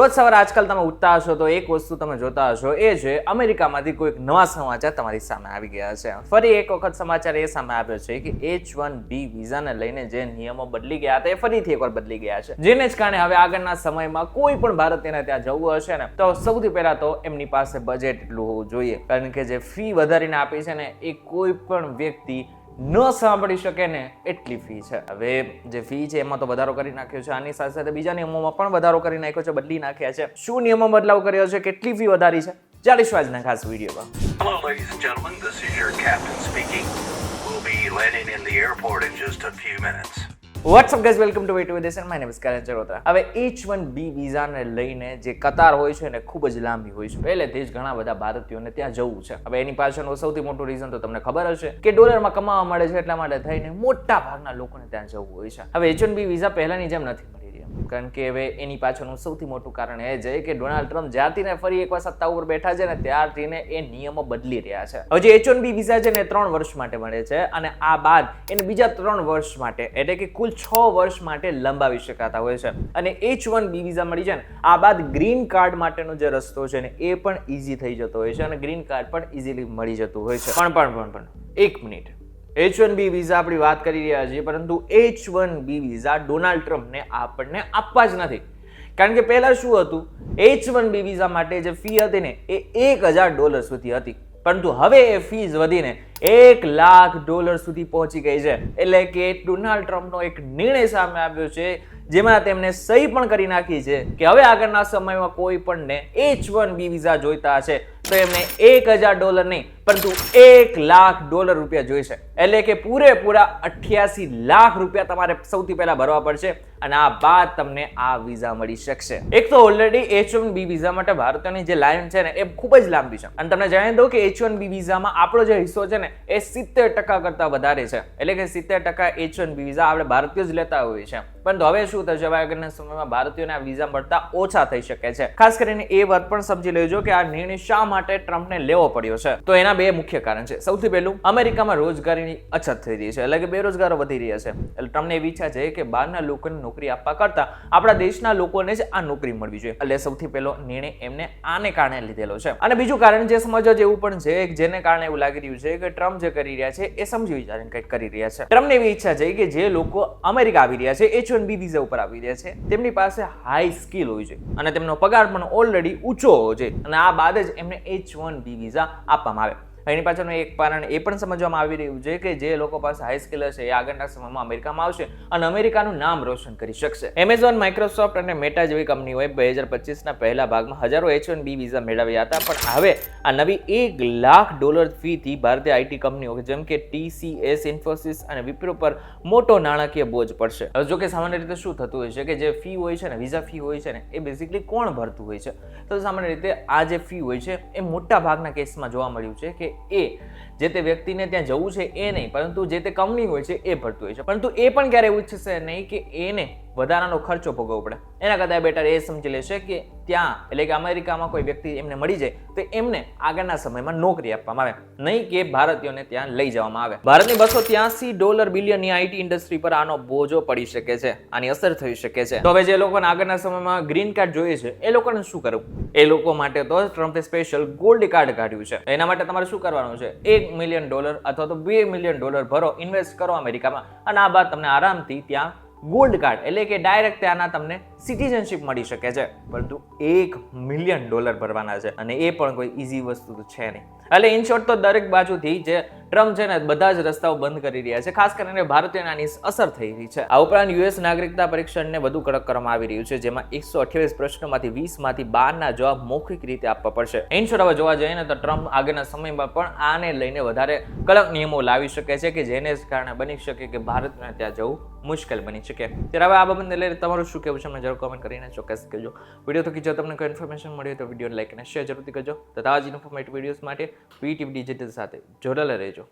રોજ સવારે આજકાલ તમે ઉઠતા હશો તો એક વસ્તુ તમે જોતા હશો એ છે અમેરિકામાંથી કોઈક નવા સમાચાર તમારી સામે આવી ગયા છે. ફરી એક વખત સમાચાર એ સામે આવ્યો છે કે H1B વિઝાને લઈને જે નિયમો બદલી ગયા હતા એ ફરીથી એકવાર બદલી ગયા છે, જેને જ કારણે હવે આગળના સમયમાં કોઈ પણ ભારતીયને ત્યાં જવું હશે ને તો સૌથી પહેલા તો એમની પાસે બજેટ એટલું હોવું જોઈએ, કારણ કે જે ફી વધારીને આપી છે ને એ કોઈ પણ વ્યક્તિ ન સાંભળી શકે ને એટલી ફી છે. હવે જે ફી છે એમાં તો વધારો કરી નાખ્યો છે, આની સાથે સાથે બીજા નિયમોમાં પણ વધારો કરી નાખ્યો છે, બદલી નાખ્યા છે. શું નિયમો બદલાવ કર્યો છે, કેટલી ફી વધારી છે, જાણીશું આજના ખાસ વિડીયોમાં. Hello, ladies and gentlemen. This is your captain speaking. We'll be landing in the airport in just a few minutes. What's up guys, welcome to Way to Vides and my name is Karan Charotra. હવે H1B વિઝાને લઈને જે કતાર હોય છે ને ખૂબ જ લાંબી હોય છે. પહેલેથી જ ઘણા બધા ભારતીયોને ત્યાં જવું છે. હવે એની પાછળનું સૌથી મોટું રીઝન તો તમને ખબર હશે કે ડોલરમાં કમાવા મળે છે, એટલા માટે થઈને મોટા ભાગના લોકોને ત્યાં જવું હોય છે. હવે H1B વિઝા પહેલાની જેમ નથી મળી રહી, કારણ કે હવે એની પાછળનું સૌથી મોટું કારણ એ છે કે ડોનાલ્ડ ટ્રમ્પ જ્યારથી ને ફરી એકવાર સત્તા ઉપર બેઠા છે ને ત્યારથી ને એ નિયમો બદલી રહ્યા છે. હવે જે H1B વિઝા છે ને 3 વર્ષ માટે મળે છે અને આ બાદ એને બીજા 3 વર્ષ માટે એટલે કે કુલ 6 વર્ષ માટે લંબાવી શકાતા હોય છે. અને H1B વિઝા મળી છે ને આ બાદ ગ્રીન કાર્ડ માટેનો જે રસ્તો છે ને એ પણ ઈઝી થઈ જતો હોય છે અને ગ્રીન કાર્ડ પણ ઈઝીલી મળી જતું હોય છે. પણ એક મિનિટ, H1B વિઝા આપણી વાત કરી રહ્યા છીએ, પરંતુ H1B વિઝા ડોનાલ્ડ ટ્રમ્પને આપણને આપવા જ નથી. કારણ કે પહેલા શું હતું, H1B વિઝા માટે જે ફી હતી ને એ $1,000 સુધી હતી, પરંતુ હવે એ ફીસ વધીને $1,00,000 સુધી પહોંચી ગઈ છે. એટલે કે ડોનાલ્ડ ટ્રમ્પનો એક નિર્ણય સામે આવ્યો છે જેમાં તેમણે સહી પણ કરી નાખી છે કે હવે આગળના સમયમાં કોઈ પણને H1B વિઝા જોઈતા હશે તો એમને $1,000 નહીં પરંતુ $1,00,000 જોઈશે. એટલે કે પૂરેપૂરા $88 લાખ તમારે સૌથી પહેલા ભરવા પડશે અને આ બાદ તમને આ વિઝા મળી શકશે. એક તો ઓલરેડી H1B વિઝા માટે ભારતીયોની જે લાઈન છે ને એ ખૂબ જ લાંબી છે અને તમને જણાવી દઉં કે H1B વિઝામાં આપણો જે હિસ્સો છે ને એ 70% કરતા વધારે છે. એટલે કે 70% H1B વિઝા આપણે ભારતીયો જ લેતા હોઈએ છીએ, પરંતુ હવે શું થશે, હવે આગળના સમયમાં ભારતીયોને આ વિઝા મળતા ઓછા થઈ શકે છે. ખાસ કરીને એ વાત પણ સમજી લેજો કે આ નિર્ણય શા માટે ટ્રમ્પને લેવો પડ્યો છે. તો એના બે મુખ્ય કારણ છે. સૌથી પહેલું, અમેરિકામાં રોજગારીની અછત થઈ રહી છે, એટલે કે બેરોજગારો વધી રહ્યા છે. એટલે ટ્રમ્પને એવી ઈચ્છા છે કે બહારના લોકોને નોકરી આપવા કરતા આપણા દેશના લોકોને જ આ નોકરી મળવી જોઈએ. એટલે સૌથી પહેલો નિર્ણય એમને આને કારણે લીધેલો છે. અને બીજું કારણ જે સમજવા જેવું પણ છે, જેને કારણે એવું લાગી રહ્યું છે કે ટ્રમ્પ જે કરી રહ્યા છે એ સમજી વિચારીને કંઈક કરી રહ્યા છે. ટ્રમ્પને એવી ઈચ્છા છે કે જે લોકો અમેરિકા આવી રહ્યા છે, H1B વિઝા ઉપર આવી રહ્યા છે, તેમની પાસે હાઈ સ્કિલ હોય છે અને તેમનો પગાર પણ ઓલરેડી ઊંચો હોય છે અને આ બાદ જ એમને H1B વિઝા આપવામાં આવે. એની પાછળનું એક કારણ એ પણ સમજવામાં આવી રહ્યું છે કે જે લોકો પાસે હાઈ સ્કિલ હશે એ આગળના સમયમાં અમેરિકામાં આવશે અને અમેરિકાનું નામ રોશન કરી શકશે. એમેઝોન, માઇક્રોસોફ્ટ અને મેટા જેવી કંપનીઓએ 2025ના પહેલા ભાગમાં હજારો H1B વિઝા મેળવ્યા હતા, પણ હવે આ નવી $1,00,000 ફીથી ભારતીય આઈટી કંપનીઓ જેમ કે TCS, ઇન્ફોસિસ અને વિપ્રો પર મોટો નાણાકીય બોજ પડશે. હવે જો કે સામાન્ય રીતે શું થતું હોય છે કે જે ફી હોય છે ને, વિઝા ફી હોય છે ને, એ બેઝિકલી કોણ ભરતું હોય છે? તો સામાન્ય રીતે આ જે ફી હોય છે એ મોટા ભાગના કેસમાં જોવા મળ્યું છે કે એ જે તે વ્યક્તિને ત્યાં જવું છે એ નહીં, પરંતુ જે તે કંપની હોય છે એ ભરતું હોય છે. પરંતુ એ પણ ક્યારે એવું ઈચ્છશે નહીં કે એને વધારાનો ખર્ચો ભોગવવો પડે. એના કરતાં બેટર એ સમજી લેશે કે ત્યાં એટલે કે અમેરિકામાં કોઈ વ્યક્તિ એમને મળી જાય તો એમને આગળના સમયમાં નોકરી આપવામાં આવે, નહીં કે ભારતીયોને ત્યાં લઈ જવામાં આવે. ભારતની $283 બિલિયનની આઈટી ઇન્ડસ્ટ્રી પર આનો બોજો પડી શકે છે, આની અસર થઈ શકે છે. તો હવે જે લોકોને આગળના સમયમાં ગ્રીન કાર્ડ જોઈએ છે એ લોકોને શું કરવું? એ લોકો માટે તો ટ્રમ્પે સ્પેશિયલ ગોલ્ડ કાર્ડ કાઢ્યું છે. એના માટે તમારે શું કરવાનું છે, $1 મિલિયન અથવા તો $2 મિલિયન ભરો, ઇન્વેસ્ટ કરો અમેરિકામાં અને આ બાદ તમને આરામથી ત્યાં ગોલ્ડ કાર્ડ એટલે કે ડાયરેક્ટ ત્યાંના તમને સિટીઝનશીપ મળી શકે છે. પરંતુ $1 મિલિયન ભરવાના છે અને એ પણ કોઈ ઈઝી વસ્તુ તો છે નહીં. એટલે ઇન શોર્ટ તો દરેક બાજુથી જે ટ્રમ્પ છે ને બધા જ રસ્તાઓ બંધ કરી રહ્યા છે, ખાસ કરીને ભારતીયોને આની અસર થઈ રહી છે. આ ઉપરાંત US નાગરિકતા પરીક્ષણને વધુ કડક કરવામાં આવી રહ્યું છે, જેમાં 128 પ્રશ્નોમાંથી 20માંથી 12ના જવાબ મૌખિક રીતે આપવા પડશે. ઇન શોર્ટ હવે જોવા જઈએ ને તો ટ્રમ્પ આગળના સમયમાં પણ આને લઈને વધારે કડક નિયમો લાવી શકે છે કે જેને કારણે બની શકે કે ભારતને ત્યાં જવું મુશ્કેલ બની શકે. ત્યારે હવે આ બાબતને લઈને તમારું શું કહેવું છે મને જરૂર કોમેન્ટ કરીને ચોક્કસ કહેજો. વિડીયો તો જો તમને કોઈ ઇન્ફોર્મેશન મળી તો વિડીયો લાઈક અને શેર જરૂરથી કરજો તથા આજ ઇન્ફોર્મેટિવ વિડીયોઝ માટે VTV ડિજિટલ સાથે જોડાયેલા રહેજો.